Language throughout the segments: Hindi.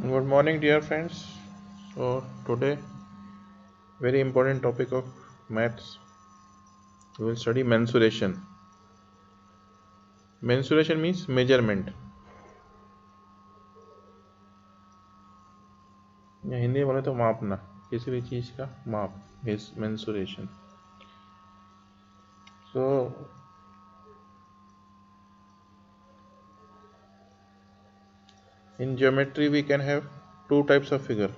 Good morning, dear friends. So today, very important topic of maths. We will study mensuration. Mensuration means measurement. या हिंदी में बोले तो मापना, किसी भी चीज का माप is mensuration. So in geometry we can have two types of figure.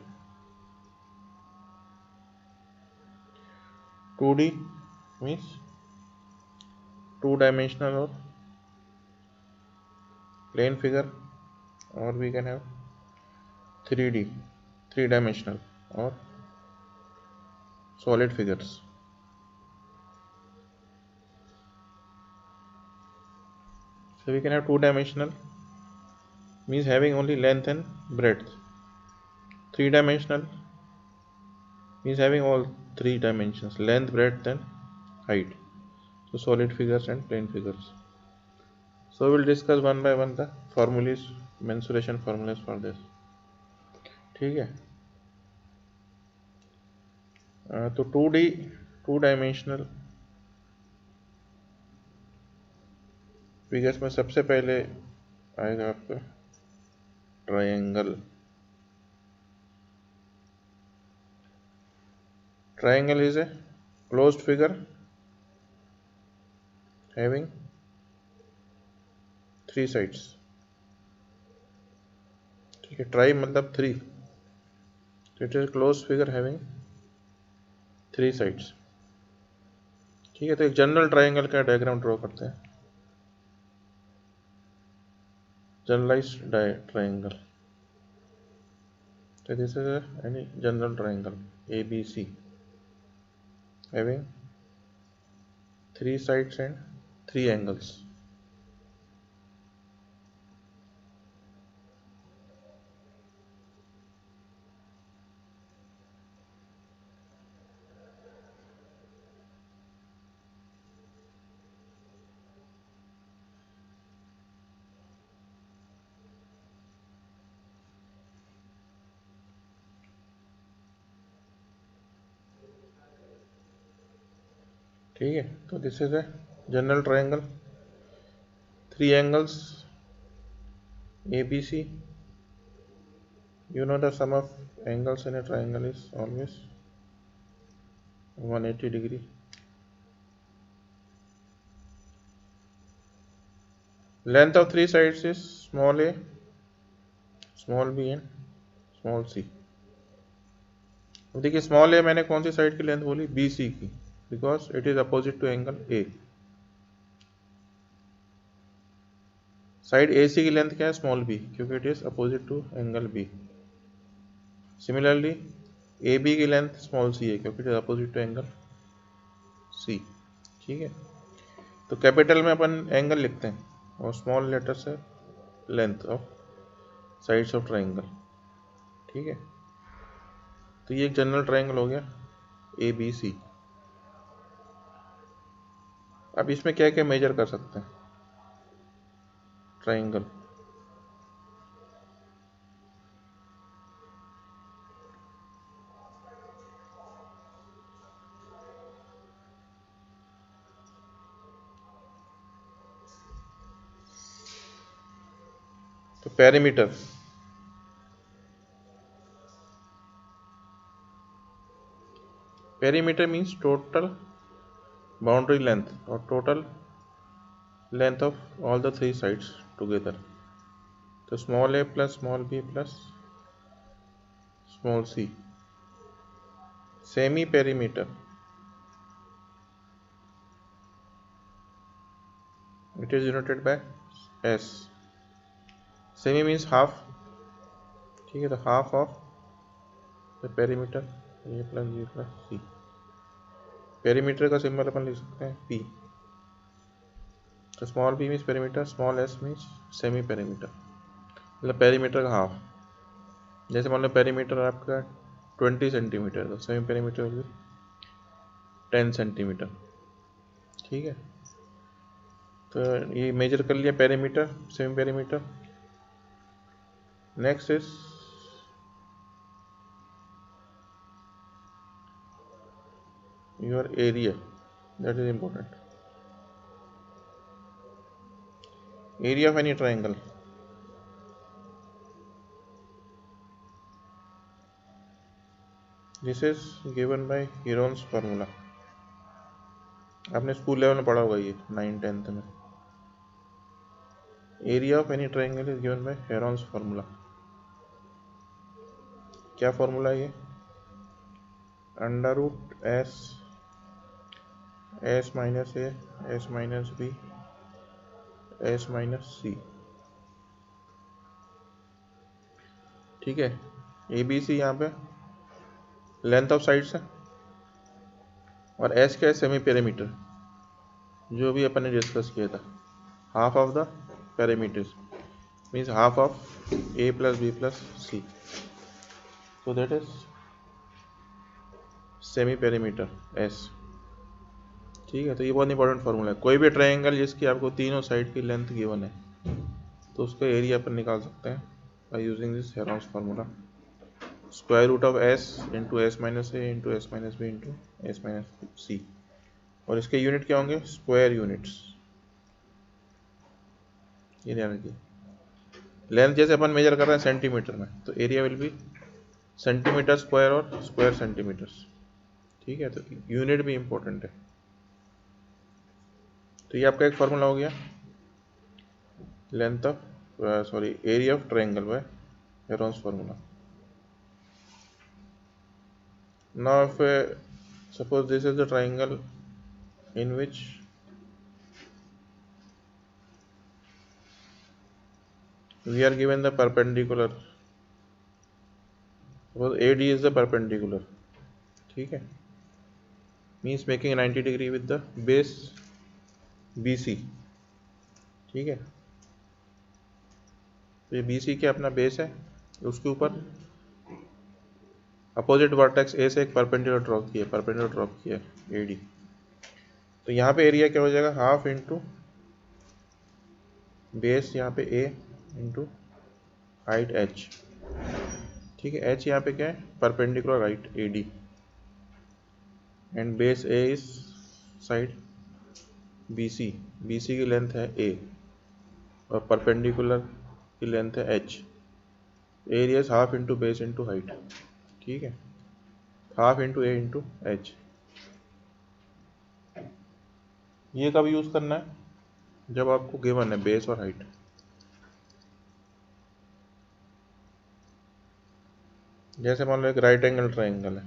2D means two-dimensional or plane figure, or we can have 3D, three-dimensional or solid figures. So we can have two-dimensional means having only length and breadth. Three-dimensional means having all three dimensions: length, breadth, and height. So solid figures and plane figures. So we'll discuss one by one the formulas, mensuration formulas for this. ठीक है. तो 2D टू डायमेंशनल फिगर्स में सबसे पहले आएगा आपका triangle. Triangle is a closed figure having three sides. ठीक है. ट्राई मतलब three. It is closed figure having three sides. ठीक है. तो एक जनरल ट्रायंगल का डायग्राम ड्रॉ करते हैं. Generalised triangle. So this is any general triangle ABC having three sides and three angles. ठीक है. तो this is a general triangle. Three angles ABC. You know the sum of angles in a triangle is always 180 degree. Length of three sides is small a, small b and small c. देखिए स्मॉल ए मैंने कौन सी साइड की लेंथ बोली? BC की, because it is opposite to angle A. Side AC की लेंथ क्या है? स्मॉल b, क्योंकि it is opposite to angle B. Similarly AB की लेंथ स्मॉल c है, क्योंकि it is opposite to angle C. ठीक है. तो कैपिटल में अपन एंगल लिखते हैं और स्मॉल लेटर से length of sides of triangle. ठीक है. तो ये एक जनरल ट्राइंगल हो गया ABC. अब इसमें क्या क्या मेजर कर सकते हैं ट्राइंगल? तो perimeter. Perimeter means total boundary length और total length of all the three sides together. तो small a plus small b plus small c. Semi perimeter. It is denoted by S. Semi means half. ठीक है. तो half of the perimeter a plus b plus c. Perimeter का सिंबल अपन लिख सकते हैं P. तो small p means perimeter, small s means semi perimeter, मतलब पेरीमीटर का हाफ. जैसे मान लो पेरीमीटर आपका 20 सेंटीमीटर, तो सेमी पेरीमीटर होगी 10 सेंटीमीटर. ठीक है. तो ये मेजर कर लिया perimeter, semi perimeter. Next is your area, that is important. Area of any triangle. This is given by Heron's formula. आपने स्कूल लेवल में पढ़ा होगा ये 9th-10th में. Area of any triangle is given by Heron's formula. क्या फॉर्मूला है ये? Under root S minus A S minus B S minus C. ठीक है, ए बी सी यहाँ पे लेंथ ऑफ साइड्स है और एस क्या है? सेमी पेरीमीटर, जो भी अपन ने डिस्कस किया था. Half of the perimeters means half of a plus b plus c, so that is semi perimeter s. ठीक है, तो ये बहुत इंपॉर्टेंट फार्मूला है. कोई भी ट्रायंगल जिसकी आपको तीनों साइड की लेंथ गिवन है तो उसका एरिया अपन निकाल सकते हैं by using this Heron's formula. Square root of S into S minus A into S minus B into S minus C. और इसके यूनिट क्या होंगे? Square units. ये ध्यान रखिए, लेंथ जैसे अपन मेजर कर रहे हैं सेंटीमीटर में, तो area will B centimetre square और स्क्वायर सेंटीमीटर्स. ठीक है, तो यूनिट भी इंपॉर्टेंट है. तो ये आपका एक फॉर्मूला हो गया, length of area of triangle by Heron's formula. Now if suppose this is the triangle in which we are given the perpendicular. Suppose AD is the perpendicular. ठीक है, means making 90 degree with the base BC. ठीक है, तो ये BC क्या अपना बेस है, उसके ऊपर अपोजिट वर्टेक्स ए से एक परपेंडिकुलर ड्रॉप किया AD. तो यहाँ पे एरिया क्या हो जाएगा? हाफ इंटू बेस यहाँ पे A इंटू हाइट H. ठीक है, H यहाँ पे क्या है? Perpendicular right AD and base A इस साइड BC. BC की लेंथ है A और परपेंडिकुलर की लेंथ है H. Area is half into base into height. ठीक है, half into A into H. ये कब यूज करना है? जब आपको गिवन है बेस और हाइट. जैसे मान लो एक राइट एंगल ट्रायंगल है,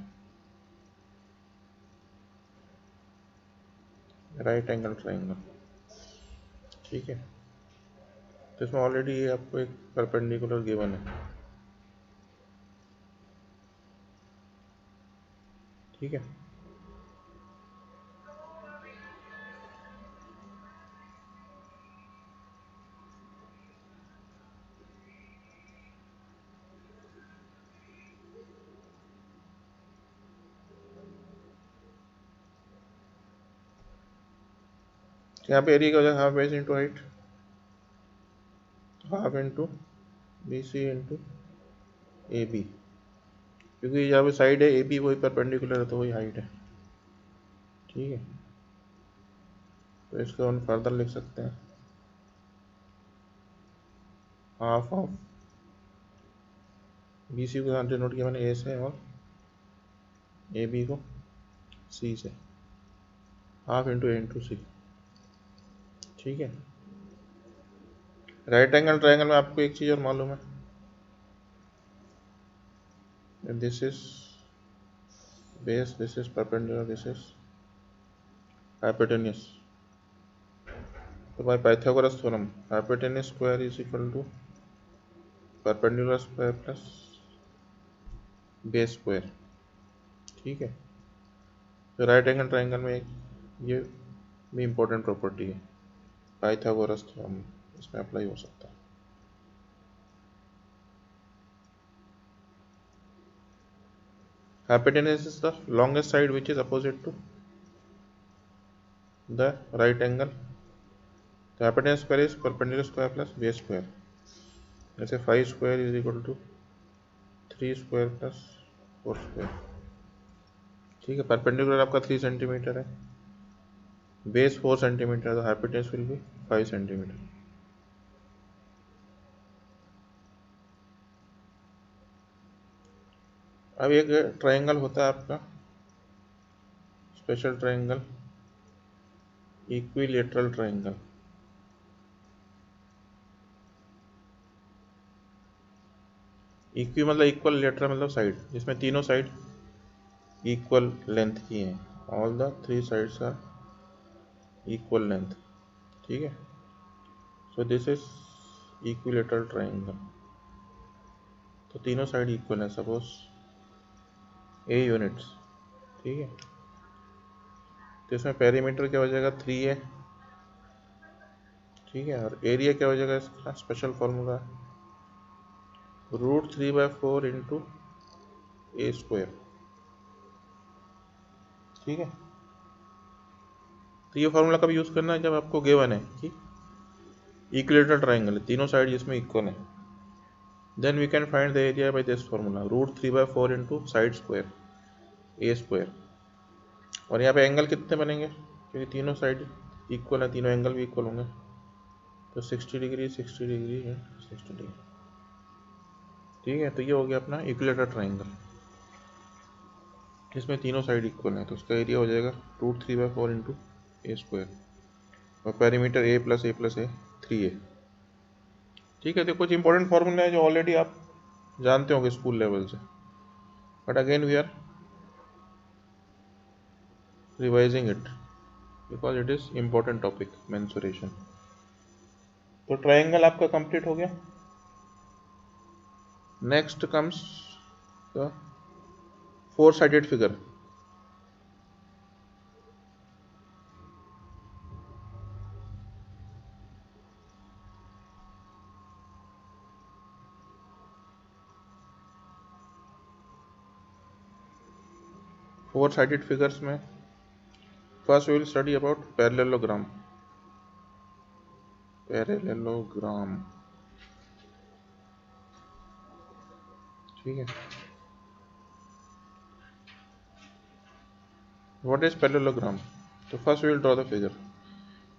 राइट एंगल ट्रायंगल. ठीक है, तो इसमें ऑलरेडी ये आपको एक परपेंडिकुलर गिवन है. ठीक है, यहाँ पे एरिया क्या हो जाएगा? Half base into height, half into BC into AB. क्योंकि यहाँ पे साइड है AB वही परपेंडिकुलर है तो वही हाइट है. ठीक है, तो इसको हम फर्दर लिख सकते हैं हाफ ऑफ BC को डिनोट किया मैंने A से और AB को C से, half into A into C. ठीक है, राइट एंगल ट्रायंगल में आपको एक चीज़ और मालूम है, this is base, this is perpendicular, this is hypotenuse. तो by Pythagoras theorem hypotenuse square is equal to perpendicular square plus base square. ठीक है, तो राइट एंगल ट्रायंगल में एक ये भी इम्पोर्टेंट प्रॉपर्टी है, पाइथागोरस थ्योरम इसमें अप्लाई हो सकता है. Hypotenuse is the longest side which is opposite to the right angle. The hypotenuse square is perpendicular square plus base square. जैसे 5 square is equal to 3 square plus 4 square. ठीक है, परपेंडिकुलर आपका 3 सेंटीमीटर है, बेस 4 सेंटीमीटर, तो हाइपोटेन्यूज विल बी 5 सेंटीमीटर। अब एक ट्रायंगल होता है आपका special triangle, equilateral triangle. Equi मतलब इक्वल, लेटरल मतलब साइड, जिसमें तीनों साइड इक्वल लेंथ की हैं, all the 3 sides are equal length. ठीक है, so this is equilateral triangle. तो तीनों साइड इक्वल है, सपोज ए यूनिट्स। ठीक है, तो इसमें पेरीमीटर क्या हो जाएगा 3 है। ठीक है, और एरिया क्या हो जाएगा इसका, स्पेशल फॉर्मूला √3/4 इंटू ए स्क्वायर। ठीक है, तो ये फॉर्मूला कब यूज़ करना है, जब आपको गिवन है कि इक्विलेटरल ट्रायंगल है, तीनों साइड जिसमें इक्वल है, then we can find the area by this formula √3/4 into side square a square. और यहाँ पे एंगल कितने बनेंगे, क्योंकि तीनों साइड इक्वल है, तीनों एंगल भी इक्वल होंगे, तो 60 डिग्री 60 डिग्री एंड 60 डिग्री। ठीक है, तो ये हो गया अपना इक्विलेटरल ट्रायंगल, इसमें तीनों साइड इक्वल है, तो उसका एरिया हो जाएगा √3/4 इंटू ए स्क्वायर, और पेरीमीटर ए प्लस 3 है। ठीक है, तो कुछ इंपॉर्टेंट फॉर्मूला है जो ऑलरेडी आप जानते होंगे स्कूल लेवल से, but again we are revising it because it is important topic, mensuration. तो ट्रायंगल आपका कंप्लीट हो गया। Next comes the four sided figure. Four sided figures में first we will study about parallelogram. Parallelogram, ठीक है। What is parallelogram? तो first we will draw the figure.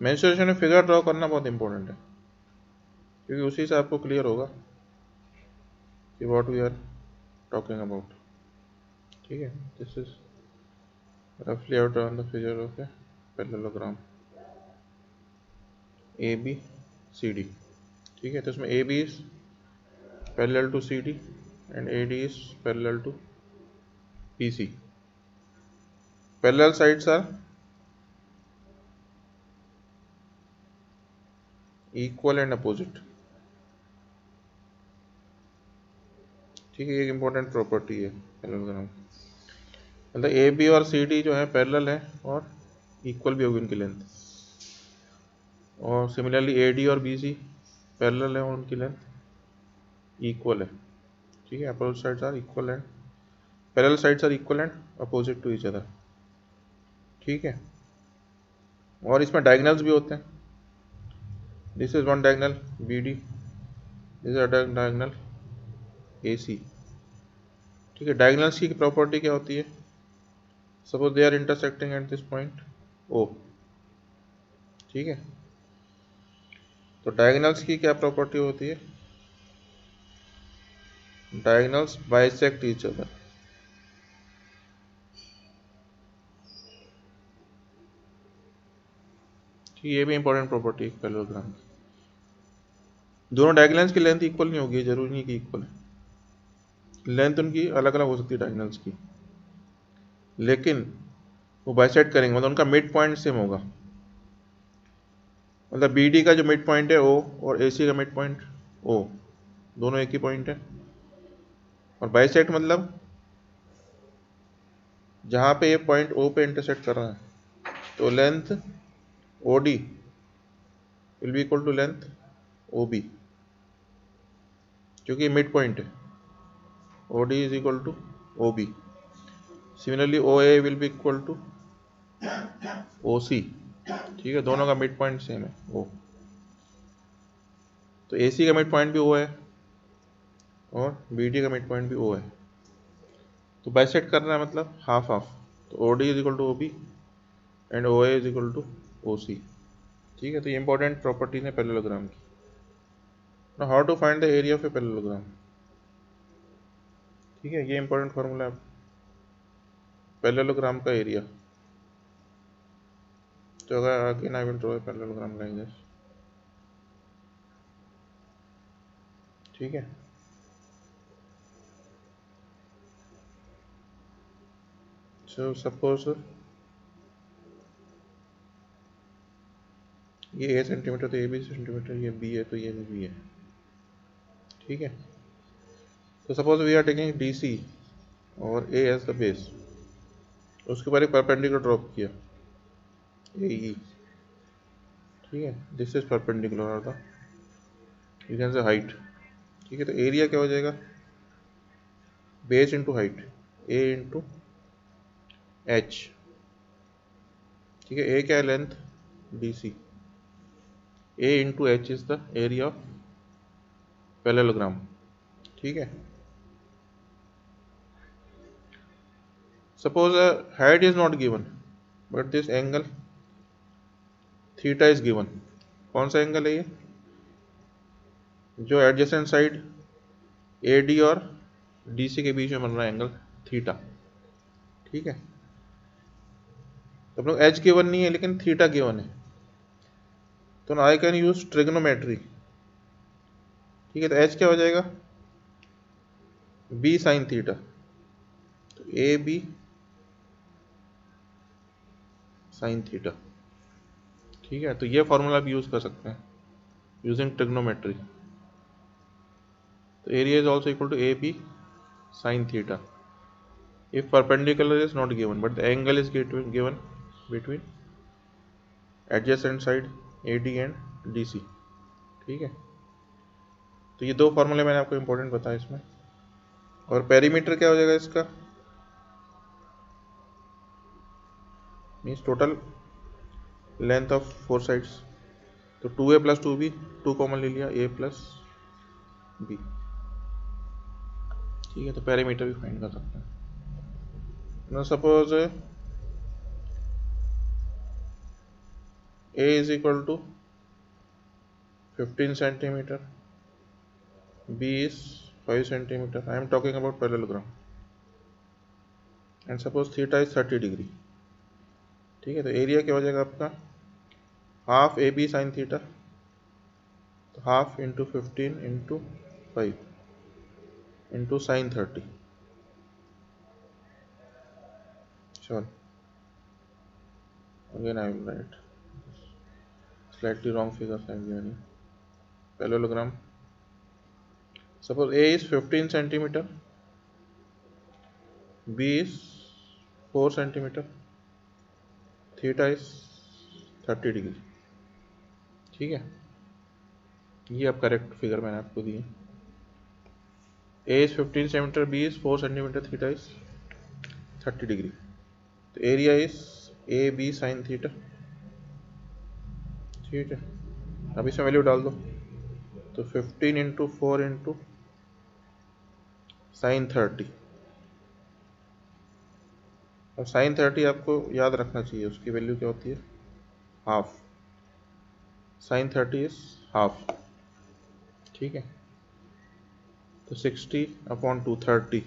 Mensuration में फिगर ड्रॉ करना बहुत इंपॉर्टेंट है, क्योंकि उसी से आपको क्लियर होगा कि what we are talking about. ठीक है, this is roughly out on the figure of a parallelogram ABCD। ठीक है, तो इसमें AB is parallel to CD and AD is parallel to BC। parallel sides are equal and opposite। ठीक है, एक इम्पोर्टेंट प्रॉपर्टी है पैरेललोग्राम, मतलब AB और CD जो है पैरेलल है और इक्वल भी होगी उनकी लेंथ, और सिमिलरली AD और BC पैरेलल है और उनकी लेंथ इक्वल है। ठीक है, opposite sides are equal and parallel sides are equal and opposite to each other. ठीक है, और इसमें डायगोनल्स भी होते हैं। This is one diagonal BD, this is other diagonal AC। ठीक है, डायगोनल्स की प्रॉपर्टी क्या होती है, suppose they are intersecting at this point O। ठीक है, तो डायगोनल्स की क्या प्रॉपर्टी होती है, डायगोनल्स बाइसेक्ट ईच अदर। ठीक, ये भी इंपॉर्टेंट प्रॉपर्टी है पैरेललोग्राम की। दोनों डायगोनल्स की लेंथ इक्वल नहीं होगी, जरूरी नहीं कि इक्वल है, लेंथ उनकी अलग अलग हो सकती है डायगोनल्स की, लेकिन वो बाइसेक्ट करेंगे, मतलब उनका मिड पॉइंट सेम होगा। मतलब BD का जो मिड पॉइंट है O और AC का मिड पॉइंट O, दोनों एक ही पॉइंट है। और बाइसेक्ट मतलब जहाँ पे ये पॉइंट O पे इंटरसेक्ट कर रहा है, तो length OD will be equal to length OB, क्योंकि मिड पॉइंट है, OD is equal to OB। Similarly OA will be equal to OC। ठीक है, दोनों का मिड पॉइंट सेम है O, तो AC का मिड पॉइंट भी O है और BD का मिड पॉइंट भी O है, तो बाइसेक्ट करना है मतलब हाफ हाफ, तो O D is equal to O B and O A is equal to O C. ठीक है, तो ये इंपॉर्टेंट प्रॉपर्टीज है पैरेललोग्राम की। Now how to find the area of a parallelogram. ठीक है, ये इंपॉर्टेंट फार्मूला है पैरेललोग्राम का एरिया। तो अगर again I will draw a parallelogram like this. ठीक है, सो सपोज ये ए सेंटीमीटर, तो ए बी सेंटीमीटर, ये बी है तो ये भी है। ठीक है, तो suppose we are taking D C और ए एज द बेस, उसके ऊपर एक परपेंडिकुलर ड्रॉप किया ए ई। ठीक है, दिस इज परपेंडिकुलर और the you can say height. ठीक है, तो एरिया क्या हो जाएगा, base into height, a into h. ठीक है, ए क्या है, length D C, a into h is the area of parallelogram. ठीक है, suppose height is not given but this angle theta is given. कौन सा एंगल है ये, जो एडजेसेंट साइड ए डी और डी सी के बीच में बन रहा है एंगल थीटा। ठीक है, तो हम लोग एच गिवन नहीं है लेकिन थीटा गिवन है, तो आई कैन यूज ट्रिग्नोमेट्री। ठीक है, तो एच क्या हो जाएगा, बी साइन थीटा, तो ए बी साइन थीटा। ठीक है, तो ये फॉर्मूला आप यूज कर सकते हैं यूजिंग ट्रिग्नोमेट्री। तो area is also equal to a B sine theta if perpendicular is not given but the angle is given between adjacent side AD and DC। ठीक है, तो ये दो फॉर्मूले मैंने आपको इंपॉर्टेंट बताया इसमें। और पेरीमीटर क्या हो जाएगा इसका, means total length of four sides, तो 2a प्लस 2b, 2 कॉमन ले लिया, a प्लस b। ठीक है, तो पेरीमीटर भी फाइंड कर सकते हैं। Now suppose A is equal to 15 centimeter, B is 5 centimeter. I am talking about parallelogram. And suppose theta is 30 degree. ठीक है, तो एरिया क्या हो जाएगा आपका, half A B sine theta, तो half into 15 into 5 into sine 30। Sure. Again I will write slightly wrong figures I am given. Parallelogram. Suppose A is 15 centimeter, B is 4 centimeter, theta is 30 degree. ठीक है, ये अब करेक्ट फिगर मैंने आपको दी है। A is 15 centimeter, B is 4 centimeter, theta is 30 degree. तो area is A B sine theta. ठीक है, अब इसमें वैल्यू डाल दो, तो 15 इंटू 4 इंटू साइन 30। अब साइन 30 आपको याद रखना चाहिए, उसकी वैल्यू क्या होती है, हाफ। Sign 30 is half. ठीक है, तो 60 अपॉन 230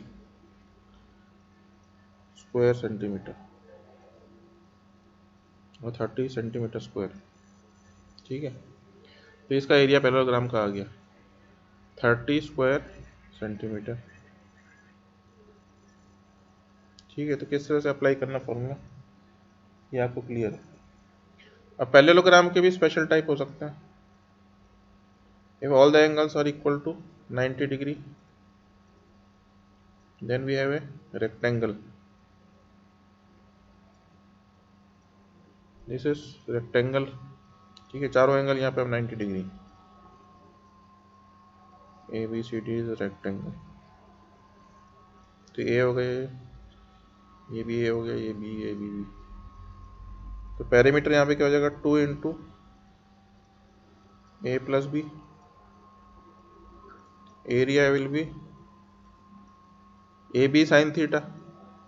स्क्वायर सेंटीमीटर और 30 सेंटीमीटर स्क्वायर। ठीक है, तो इसका एरिया पैरेललोग्राम का आ गया 30 स्क्वायर सेंटीमीटर। ठीक है, तो किस तरह से अप्लाई करना फॉर्मूला, ये आपको क्लियर है। अब पैरेललोग्राम के भी स्पेशल टाइप हो सकते हैं। If all the angles are equal to 90 degree then we have a rectangle. This is rectangle. ठीक है, चारों एंगल यहाँ पे 90 degree, A B C D is rectangle. तो ए हो गए, ये भी ए हो गया, ये बी। तो पेरीमीटर यहाँ पे क्या हो जाएगा, 2 into a plus b, area will be a B sine theta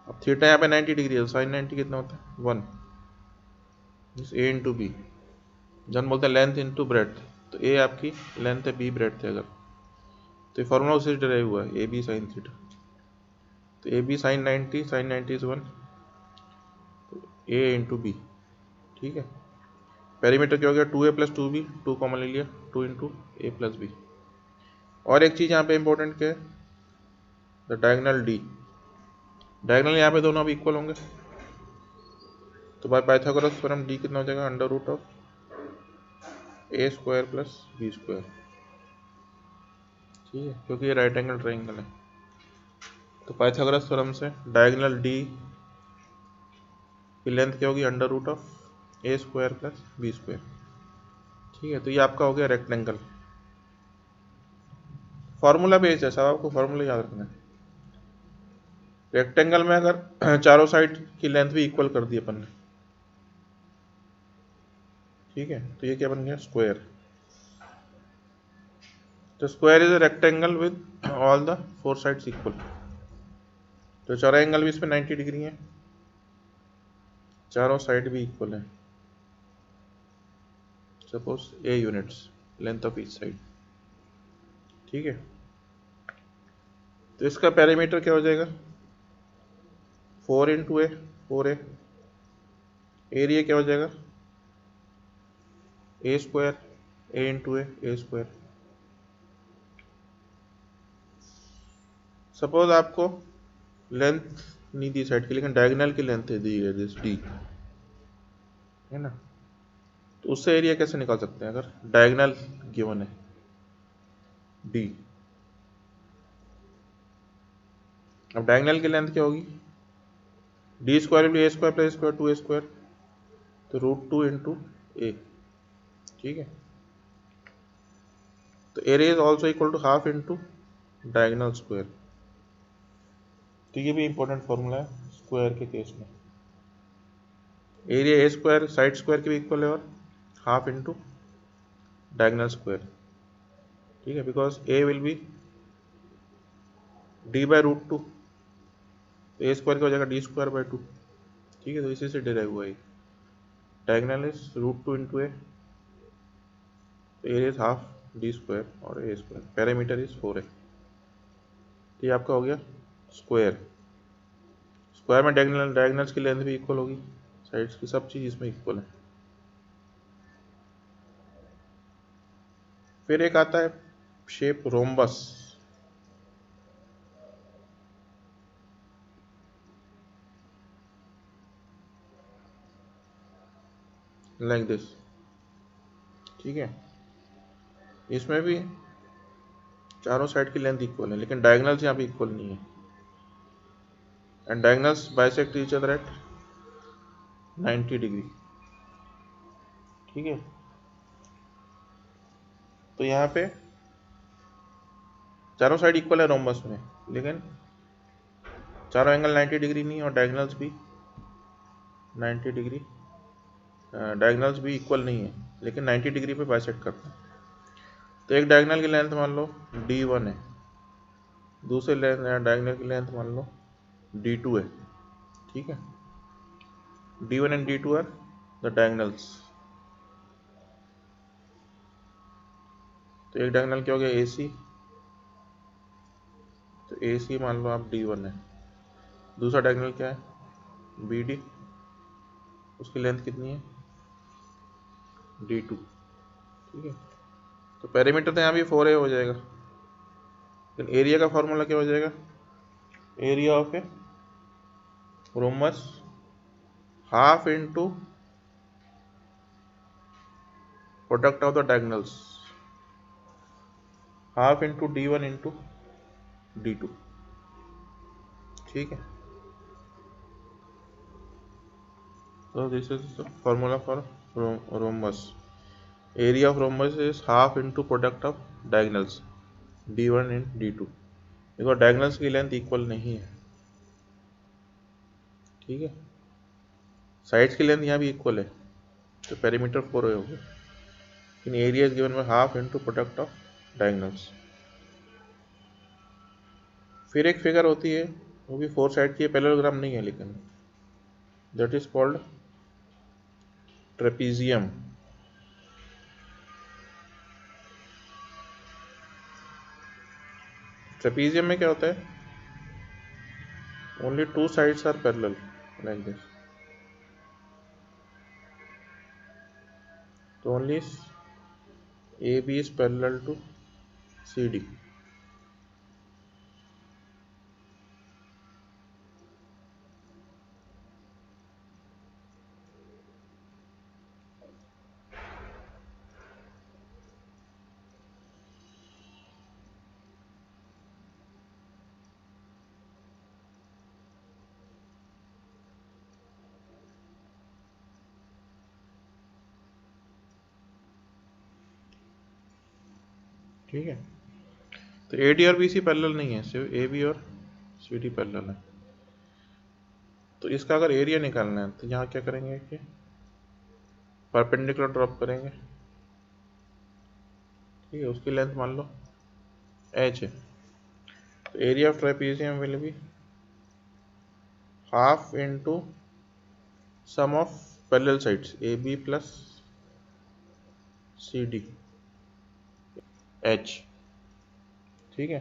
अब थीटा यहाँ पे 90 डिग्री है, साइन 90 कितना होता है 1, ए इंटू बी। जन बोलते हैं लेंथ इंटू ब्रेड्थ, तो ए आपकी लेंथ है, बी ब्रेड्थ है अगर, तो ये फॉर्मूला उसी से डिराइव हुआ है, ए बी साइन थीटा। तो A B sine 90, sine 90 is 1, तो ए इंटू बी। ठीक है, पेरीमीटर क्या हो गया 2a प्लस 2b, 2 कॉमन ले लिया, 2 इंटू ए प्लस बी। और एक चीज़ यहाँ पे इंपॉर्टेंट क्या है, द डायगोनल डी। डायगोनल यहाँ पे दोनों अब इक्वल होंगे, तो बाय पाइथागोरस थ्योरम डी कितना हो जाएगा, under root of a square plus b square. ठीक है, क्योंकि ये राइट एंगल ट्रायंगल है, तो पाइथागोरस थ्योरम से डायगोनल डी की लेंथ क्या होगी, under root of a square plus b square. ठीक है, तो ये आपका हो गया रेक्टेंगल। फॉर्मूला बेस्ड है, सब आपको फॉर्मूला याद रखना है। रेक्टेंगल में अगर चारों साइड की लेंथ भी इक्वल कर दी अपन ने, ठीक है, तो ये क्या बन गया स्क्वायर। तो square is a rectangle with all the 4 sides equal. तो चारों एंगल भी इसमें 90 डिग्री है, चारों साइड भी इक्वल है, suppose a units length of each side. ठीक है, तो इसका पैरामीटर क्या हो जाएगा 4 इंटू ए, 4a। एरिया क्या हो जाएगा ए स्क्वायर, ए इंटू ए स्क्वायर। सपोज आपको लेंथ नहीं दी साइड की, लेकिन डायगोनल की लेंथ दी है दिस डी, है ना, तो उससे एरिया कैसे निकाल सकते हैं अगर डायगोनल गिवन है डी। अब डायगोनल की लेंथ क्या होगी, डी स्क्वायर भी A square plus square 2a square, तो रूट 2 इंटू ए। ठीक है, तो area is also equal to half into diagonal square. तो ये भी इंपॉर्टेंट फॉर्मूला है स्क्वायर के केस में। Area A square side square के भी इक्वल है, और हाफ इंटू डायगोनल स्क्वायर। ठीक है, because a will be d by root 2, तो ए स्क्वायर का हो जाएगा डी स्क्वायर बाय 2। ठीक है, तो इसी से डिराइव हुआ है। डायगोनल इज रूट 2 इंटू ए, तो area is half D square और ए स्क्वायर, पैरामीटर इज 4a। तो ये आपका हो गया स्क्वायर। स्क्वायर में डायगोनल्स की लेंथ भी इक्वल होगी, साइड्स की सब चीज़ इसमें इक्वल है। फिर एक आता है शेप रोम्बस, लाइक दिस। ठीक है, इसमें भी चारों साइड की लेंथ इक्वल है, लेकिन डायगोनल्स यहाँ पे इक्वल नहीं है, and diagonals bisect each other at 90 degree. ठीक है, तो यहाँ पे चारों साइड इक्वल है रोम्बस में, लेकिन चारों एंगल 90 डिग्री नहीं, और डायगोनल्स भी 90 डिग्री, डायगोनल्स भी इक्वल नहीं है, लेकिन 90 डिग्री पे बाइसेक्ट करते हैं। तो एक डायगोनल की लेंथ मान लो d1 है, दूसरे डायगोनल की लेंथ मान लो d2 है। ठीक है, d1 and d2 are the diagonals. तो एक डायगोनल क्या हो गया AC, तो AC मान लो आप d1 है, दूसरा डायगोनल क्या है BD, उसकी लेंथ कितनी है d2। ठीक है, तो पेरीमीटर तो यहाँ भी 4a हो जाएगा, लेकिन एरिया का फॉर्मूला क्या हो जाएगा, area of a rhombus half into product of the diagonals, half into d1 into d2। ठीक है, so this is the formula for rhombus. Area of rhombus is half into product of diagonals d1 and d2, देखो डायगोनल्स की लेंथ इक्वल नहीं है। ठीक है, साइड्स की लेंथ यहाँ भी इक्वल है, तो पेरीमीटर 4 हो गया, लेकिन area is given by half into product of diagonals. फिर एक फिगर होती है वो भी 4 साइड की पैरेललोग्राम नहीं है, लेकिन that is called trapezium. Trapezium में क्या होता है, only 2 sides are parallel like this, तो only AB is parallel to CD। ठीक है, तो AD और BC पैरेलल नहीं है, सिर्फ AB और CD पैरेलल है। तो इसका अगर एरिया निकालना है तो यहाँ क्या करेंगे कि परपेंडिकुलर ड्रॉप करेंगे। ठीक है, उसकी लेंथ मान लो h है, तो area of trapezium will be half into sum of parallel sides AB plus CD h। ठीक है,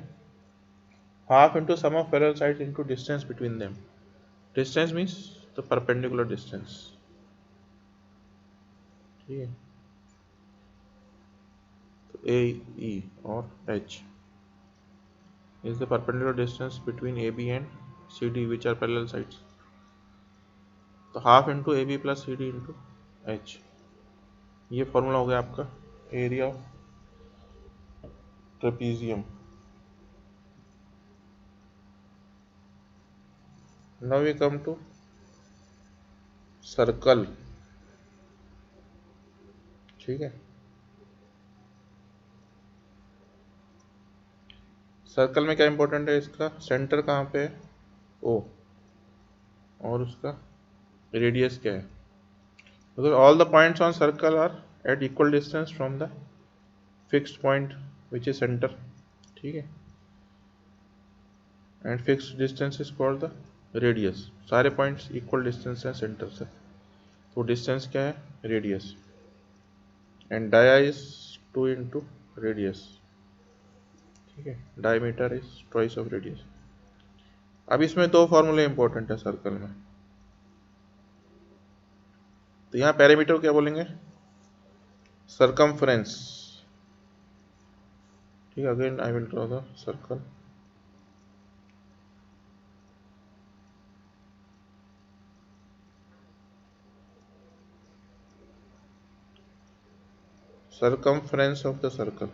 half into sum of parallel sides into distance between them. Distance means the perpendicular distance. ठीक है, तो AE और h is the perpendicular distance between AB and CD which are parallel sides, तो half into AB plus CD into h, ये फॉर्मूला हो गया आपका area of trapezium. Now we come to circle. ठीक है, सर्कल में क्या इंपॉर्टेंट है, इसका सेंटर कहाँ पे है O, और उसका रेडियस क्या है, because all the points on circle are at equal distance from the fixed point which is centre. ठीक है, and fixed distance is called the radius. सारे पॉइंट्स इक्वल डिस्टेंस है सेंटर से, तो डिस्टेंस क्या है, radius, and dia is 2 into radius. ठीक है, diameter is twice of radius. अब इसमें दो फॉर्मूले इंपॉर्टेंट है सर्कल में, तो यहाँ पैरामीटर क्या बोलेंगे, सरकमफ्रेंस। ठीक है, again I will draw the circle. circumference of the circle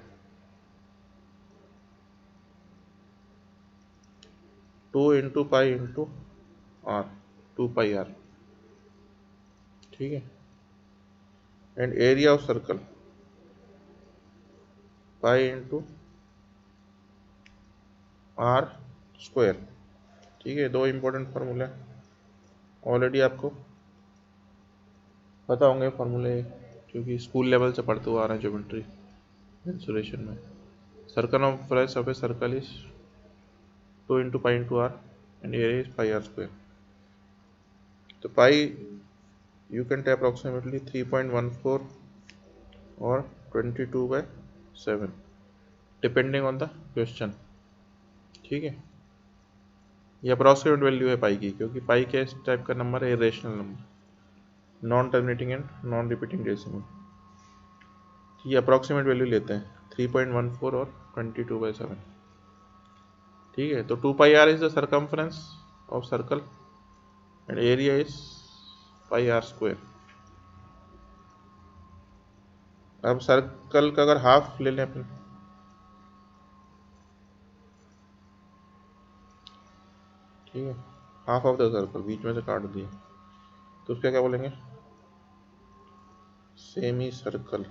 2 into pi into r, 2 pi r। ठीक है, and area of circle pi into r square. ठीक है, दो इंपॉर्टेंट फार्मूले ऑलरेडी आपको पता होंगे फार्मूले, क्योंकि स्कूल लेवल से पढ़ते हुए आ रहे हैं ज्योमेट्री इंसुलेशन में। circumference of a circle is 2 into pi into r and area is pi r square। तो पाई you can take approximately 3.14 or 22/7 depending on the question. ठीक है, ये अप्रॉक्सीमेट वैल्यू है पाई की, क्योंकि पाई क्या इस टाइप का नंबर है, irrational number, non terminating and non repeating decimal. ये अप्रॉक्सीमेट वैल्यू लेते हैं 3.14 और 22/7। ठीक है, तो 2 pi R is the circumference of circle and area is pi are square. अब सर्कल का अगर हाफ ले लें अपन, ठीक है, हाफ ऑफ द सर्कल बीच में से काट दिया, तो उसका क्या बोलेंगे, सेमी सर्कल।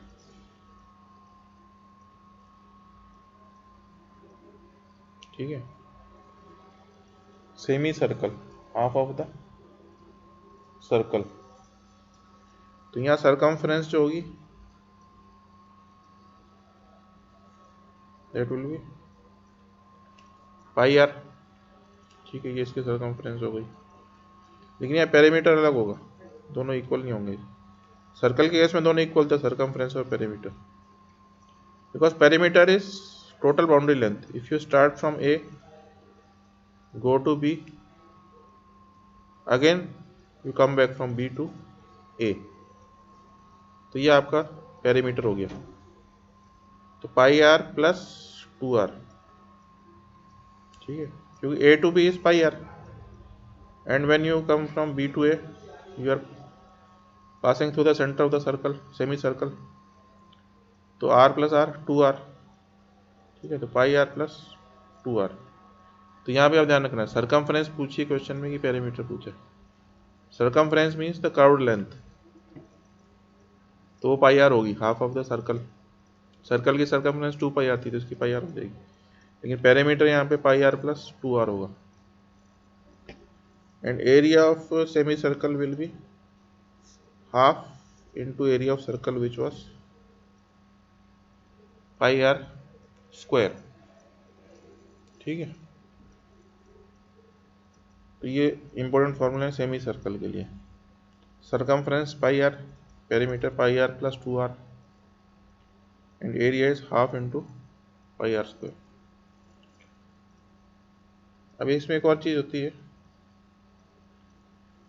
ठीक है, semi circle, half of the circle. तो यहाँ सर्कमफ्रेंस जो होगी that will be pi r. ठीक है, ये इसकी सर्कमफ्रेंस हो गई। लेकिन यहाँ पेरीमीटर अलग होगा, दोनों इक्वल नहीं होंगे। सर्कल के केस में दोनों इक्वल थे, सर्कमफ्रेंस और perimeter, because perimeter is total boundary length. If you start from A, go to B, again you come back from B to A, तो ये आपका पेरीमीटर हो गया। तो पाई आर प्लस 2r, ठीक है, क्योंकि A to B is pi R, and when you come from B to A you are passing through the centre of the circle, semi circle, तो r प्लस आर 2r, ठीक है, तो पाई आर प्लस 2r। तो यहाँ पे आप ध्यान रखना है, सर्कमफ्रेंस पूछिए क्वेश्चन में कि पेरीमीटर पूछे। Circumference means the curved length, तो वो पाई आर होगी, half of the circle. Circle की सर्कमफ्रेंस 2 पाई आर थी, तो इसकी पाई आर हो जाएगी। लेकिन पेरीमीटर यहाँ पे पाई आर प्लस 2r होगा। And area of semi circle will be half into area of circle which was pi are square, ठीक है। तो ये इंपॉर्टेंट फॉर्मूला है सेमी सर्कल के लिए। Circumference pi r, perimeter pi r plus 2r, and area is half into pi are square. अब इसमें एक और चीज होती है,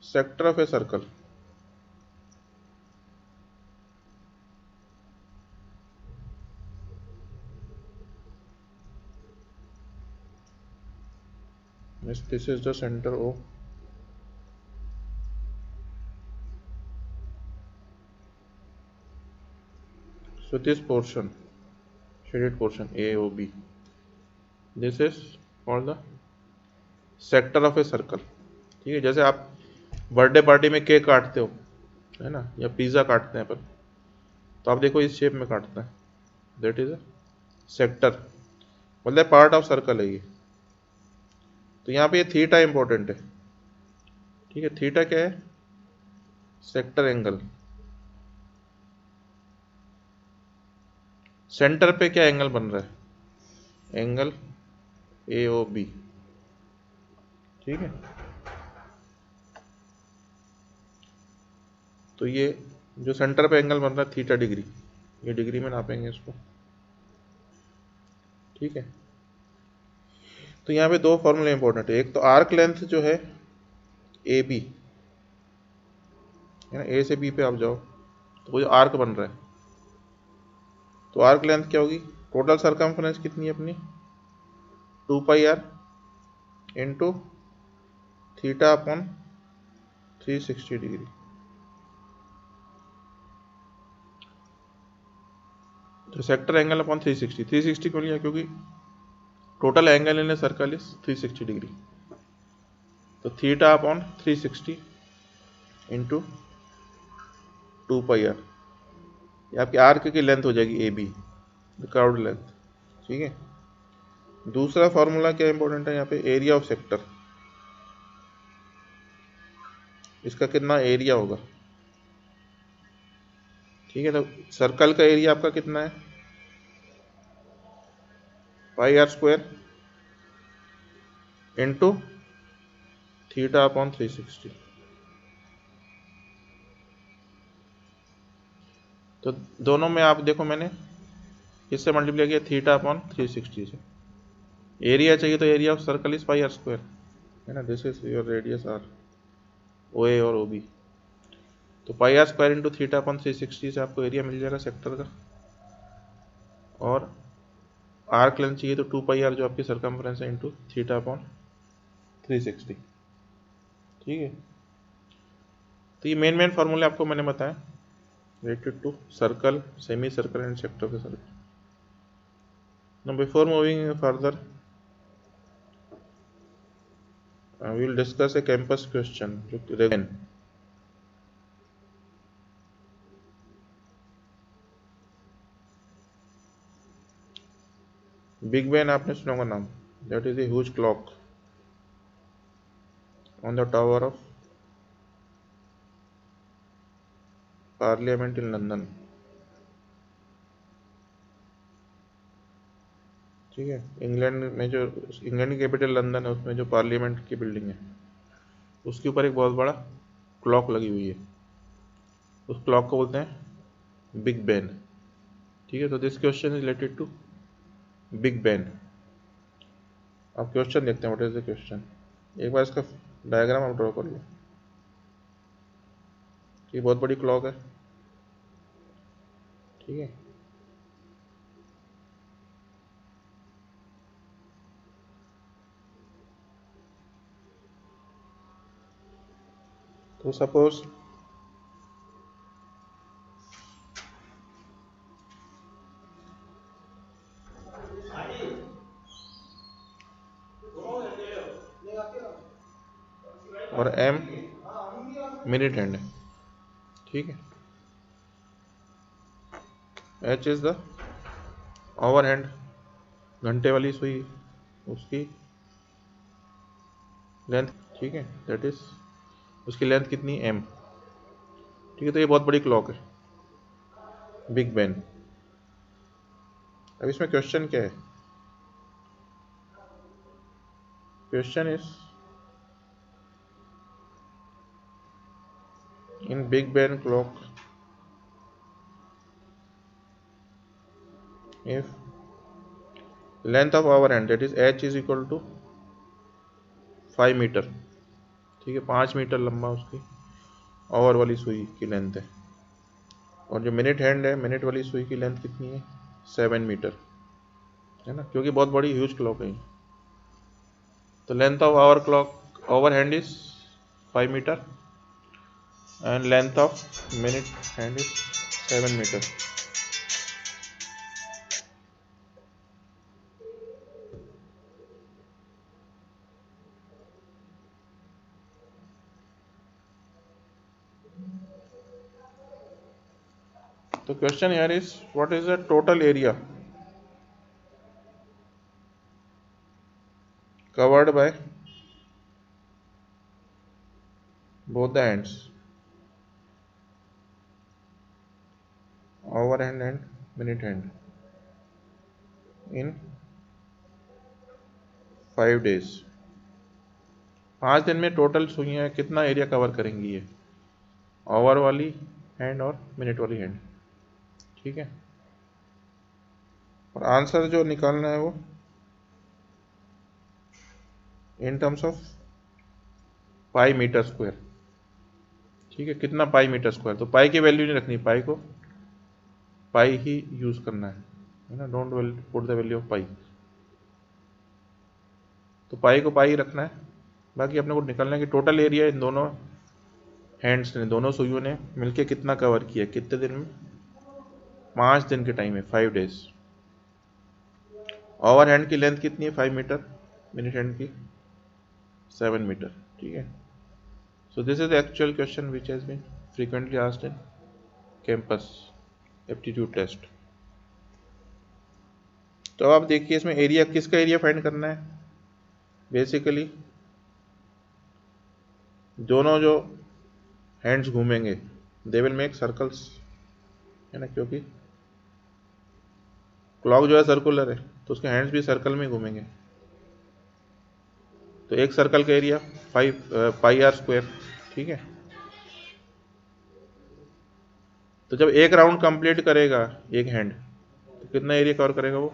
sector of a circle. This is the centre O, so this portion, shaded portion AOB, this is called the sector of a circle, ठीक है। जैसे आप बर्थडे पार्टी में केक काटते हो, है ना, या पिज्ज़ा काटते हैं अपन, तो आप देखो इस शेप में काटते हैं, दैट इज अ सेक्टर, मतलब पार्ट ऑफ सर्कल है ये। तो यहाँ पे ये थीटा इंपॉर्टेंट है, ठीक है। थीटा क्या है? Sector angle. सेंटर पे क्या एंगल बन रहा है? एंगल AOB, ठीक है। तो ये जो सेंटर पे एंगल बन रहा है थीटा डिग्री, ये डिग्री में नापेंगे इसको, ठीक है। तो यहाँ पे दो फॉर्मूले इंपॉर्टेंट है, एक तो आर्क लेंथ जो है AB, है ना, A से B पे आप जाओ तो वो जो आर्क बन रहा है, तो आर्क लेंथ क्या होगी? टोटल सर्कमफ्रेंस कितनी है अपनी? 2 pi R into theta upon 360 degree. तो सेक्टर एंगल अपॉन 360 क्यों लिया? क्योंकि total angle in a circle is 360 degree. तो theta upon 360 into 2 pi R, ये आपकी आर्क की लेंथ हो जाएगी AB, द कर्व्ड लेंथ, ठीक है। दूसरा फॉर्मूला क्या इंपॉर्टेंट है यहाँ पे? Area of sector. इसका कितना एरिया होगा, ठीक है। तो सर्कल का एरिया आपका कितना है? Pi are square into theta upon 360। तो दोनों में आप देखो, मैंने किससे मल्टीप्लाई किया? थीटा अपॉन 360 से। एरिया चाहिए तो area of circle is pi are square, है ना। This is your radius R, OA और OB। तो pi are square into theta upon 360 से आपको एरिया मिल जाएगा सेक्टर का। और आर्क लेंथ चाहिए तो 2 पाई आर जो आपकी सर्कमफ्रेंस है इंटू थीटा अपॉन 360, ठीक है। तो ये मेन फार्मूले आपको मैंने बताया related to circle, semicircle and sector of the circle. Now before moving further, we will discuss a campus question. Big Ben आपने सुना होगा नाम, that is a huge clock on the tower of Parliament in London, ठीक है। इंग्लैंड में जो, इंग्लैंड की कैपिटल लंदन है, उसमें जो पार्लियामेंट की बिल्डिंग है उसके ऊपर एक बहुत बड़ा क्लॉक लगी हुई है, उस क्लॉक को बोलते हैं बिग बैन। ठीक है, तो this question is related to Big Ben. अब क्वेश्चन देखते हैं, व्हाट इज द क्वेश्चन। एक बार इसका डायग्राम आप ड्रॉ कर लो। ये बहुत बड़ी क्लॉक है, ठीक है। तो सपोज और एम मिनट हैंड है, ठीक है। H is the hour hand, घंटे वाली सुई, उसकी लेंथ, ठीक है, दैट इज, उसकी लेंथ कितनी, एम। ठीक है, तो ये बहुत बड़ी क्लॉक है, बिग बैन। अब इसमें क्वेश्चन क्या है, question is in Big Ben clock if length of our hand, that is h is equal to 5 metre, ठीक है, 5 मीटर लंबा उसकी आवर वाली सुई की लेंथ है, और जो मिनट हैंड है, मिनट वाली सुई की लेंथ कितनी है, 7 मीटर, है ना, क्योंकि बहुत बड़ी ह्यूज क्लॉक है। तो length of hour clock, hour hand is 5 metre and length of minute hand is 7 metre. तो question here is what is the total area covered by both the hands, hour hand and minute hand, in 5 days। 5 दिन में टोटल सुइयाँ कितना एरिया कवर करेंगी ये, आवर वाली हैंड और मिनट वाली हैंड, ठीक है। और आंसर जो निकालना है वो in terms of pi metre square, ठीक है, कितना पाई मीटर स्क्वायर। तो पाई की वैल्यू नहीं रखनी, पाई को पाई ही यूज करना है ना, don't put the value of pi. तो पाई को पाई रखना है, बाकी अपने को निकालना है कि टोटल एरिया इन दोनों हैंड्स ने, दोनों सुइयों ने मिलके कितना कवर किया, कितने दिन में, 5 दिन के टाइम में, 5 डेज। ओवर हैंड की लेंथ कितनी है, 5 मीटर, मिनट हैंड की 7 मीटर, ठीक है। So this is the actual question which has been frequently asked in campus aptitude test. तो अब आप देखिए इसमें एरिया, किसका एरिया फाइंड करना है, बेसिकली दोनों जो हैंड्स घूमेंगे दे विल मेक सर्कल्स, है ना, क्योंकि क्लॉक जो है सर्कुलर है, तो उसके हैंड्स भी सर्कल में घूमेंगे। तो एक सर्कल का एरिया 5 पाई आर स्क्वायर, ठीक है। तो जब एक राउंड कंप्लीट करेगा एक हैंड, तो कितना एरिया कवर करेगा वो,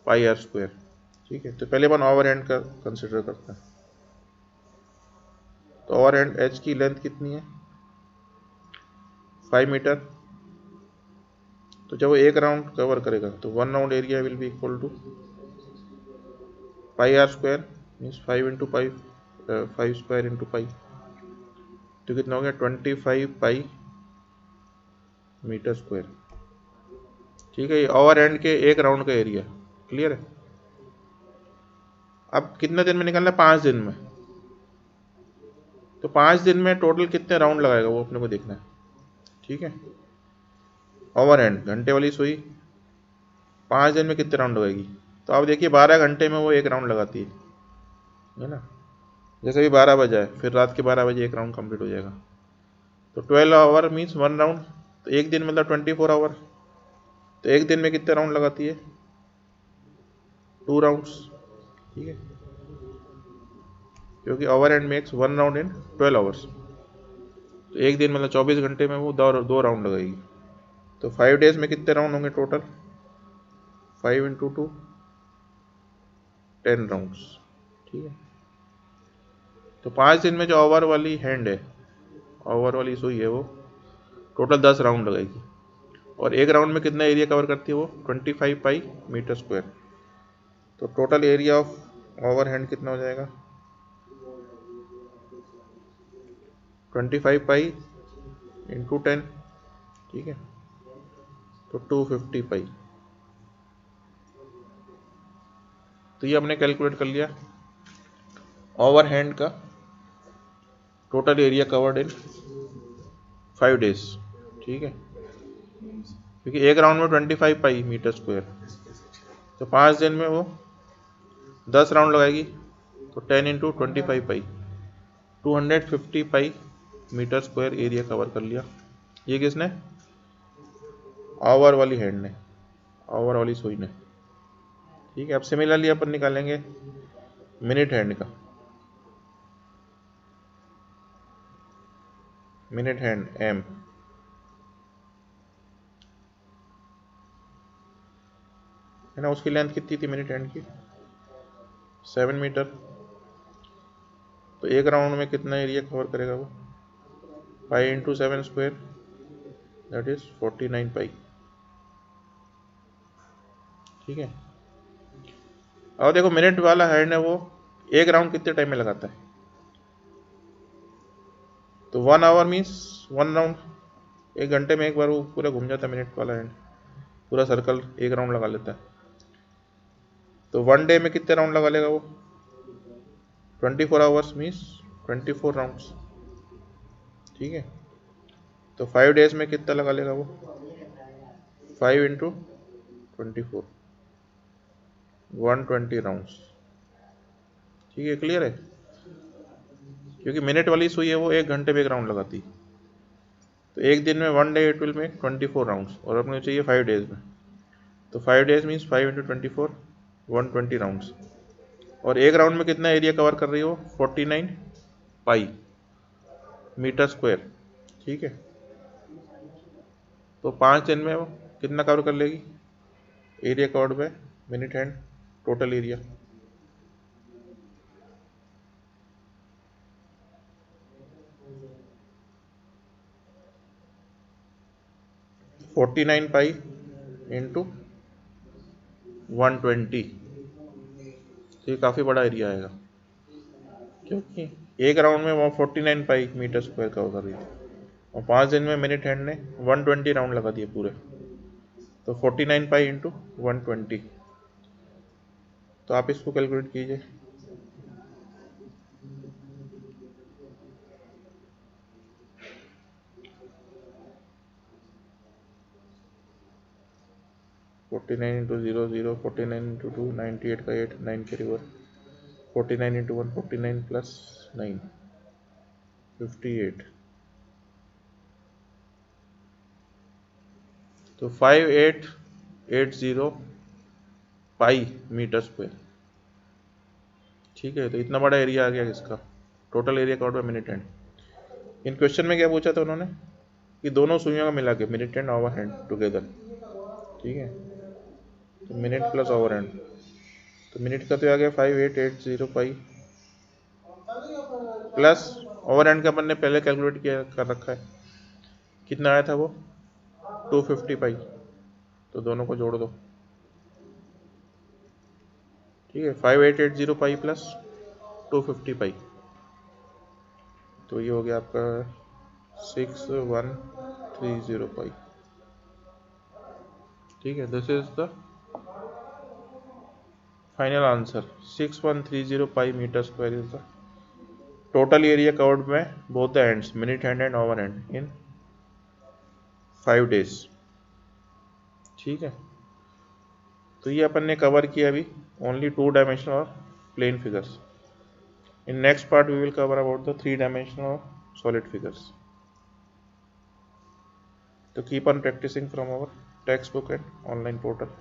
पाई आर स्क्वायर, ठीक है। तो पहले अपन ओवर हैंड का कंसिडर करते हैं। तो ओवर हैंड एच की लेंथ कितनी है, 5 मीटर। तो जब वो एक राउंड कवर करेगा तो 1 round area will be equal to pi are square, means 5 into pi, 5 square into pi, तो कितना हो गया, 25 पाई मीटर स्क्वायर, ठीक है। ये ओवर हैंड के एक राउंड का एरिया, क्लियर है। अब कितने दिन में निकालना है, 5 दिन में। तो 5 दिन में टोटल कितने राउंड लगाएगा वो अपने को देखना है, ठीक है। ओवर हैंड घंटे वाली सुई 5 दिन में कितने राउंड लगाएगी, तो आप देखिए 12 घंटे में वो एक राउंड लगाती है ना। जैसे भी 12 बजा है, फिर रात के 12 बजे एक राउंड कंप्लीट हो जाएगा। तो 12 आवर मीन्स 1 राउंड, तो एक दिन मतलब 24 आवर। तो एक दिन में कितने राउंड लगाती है, 2 राउंड्स, ठीक है, क्योंकि over hand makes 1 round in 12 hours. तो एक दिन मतलब 24 घंटे में वो 2 राउंड लगाएगी। तो 5 डेज में कितने राउंड होंगे टोटल? 5 इंटू 2 10 राउंड्स, ठीक है। तो 5 दिन में जो ओवर वाली हैंड है, ओवर वाली सुई है, वो टोटल 10 राउंड लगाएगी। और एक राउंड में कितना एरिया कवर करती है वो? 25 पाई मीटर स्क्वायर। तो total area of over hand कितना हो जाएगा? 25 पाई इंटू 10, ठीक है, तो 250 पाई। तो ये हमने कैलकुलेट कर लिया ओवर हैंड का total area covered in 5 days, ठीक है, क्योंकि एक राउंड में 25 पाई मीटर स्क्वायर। तो 5 दिन में वो 10 राउंड लगाएगी, तो 10 into 25 pi 250 pi metre square area cover कर लिया। ये किसने? ओवर वाली हैंड ने, ओवर वाली सुई ने, ठीक है। अब सिमिलरली अपन निकालेंगे मिनट हैंड का। मिनट हैंड एम, है ना, उसकी लेंथ कितनी थी मिनट हैंड की? 7 मीटर। तो एक राउंड में कितना एरिया कवर करेगा वो? 5 इंटू 7 स्क्वायर, दैट इज 49 पाई, ठीक है। और देखो मिनट वाला हैंड है वो एक राउंड कितने टाइम में लगाता है? तो 1 आवर मीन्स 1 राउंड, 1 घंटे में एक बार वो पूरा घूम जाता है मिनट वाला हैंड, पूरा सर्कल एक राउंड लगा लेता है। तो 1 डे में कितने राउंड लगा लेगा वो? 24 आवर्स मीन्स 24 राउंड्स, ठीक है। तो 5 डेज में कितना लगा लेगा वो? 5 इंटू 24, 120 राउंड्स, ठीक है। क्लियर है? क्योंकि मिनट वाली सुई है वो 1 घंटे में एक राउंड लगाती, तो एक दिन में 1 day it will make 24 rounds, और अपने चाहिए 5 डेज में। तो 5 डेज मीन्स 5 इंटू 24, 120 राउंड्स। और एक राउंड में कितना एरिया कवर कर रही हो? 49 पाई मीटर स्क्वायर, ठीक है। तो 5 दिन में वो कितना कवर कर लेगी? Area covered by minute hand, total area. Forty nine pi into 120, तो ये काफ़ी बड़ा एरिया आएगा, क्योंकि एक राउंड में वो 49 पाई मीटर स्क्वायर कवर कर रही थी, और 5 दिन में मिनट हैंड ने 120 राउंड लगा दिए पूरे। तो 49 पाई इंटू 120, तो आप इसको कैलकुलेट कीजिए। फोर्टी नाइन इंटू 0 0, 49 इंटू 2 98 का 8, 9 के रिवर, 49 इंटू 1 49 प्लस 9 58, तो 5880 पाई मीटर स्क्वायर, ठीक है। तो इतना बड़ा एरिया आ गया इसका total area covered by minute hand. In question में क्या पूछा था उन्होंने कि दोनों सुइयों का मिला के minute hand over hand together, ठीक है। तो मिनट प्लस ओवर हैंड, तो मिनट का तो आ गया 5880 पाई, प्लस ओवर हैंड का अपन ने पहले कैलकुलेट किया कर रखा है, कितना आया था वो? 250 पाई। तो दोनों को जोड़ दो, ठीक है। 5880 पाई प्लस 250 पाई, तो ये हो गया आपका 6130 पाई, ठीक है। This is the final answer. 6130 pi metre square is the total area covered by both the hands, minute hand and hour hand, in 5 days, ठीक है। तो ये अपन ने कवर किया अभी ओनली 2 डायमेंशनल और plane figures. In next part we will cover about the 3 dimensional और सॉलिड फिगर्स। तो keep on practicing from our textbook and online portal.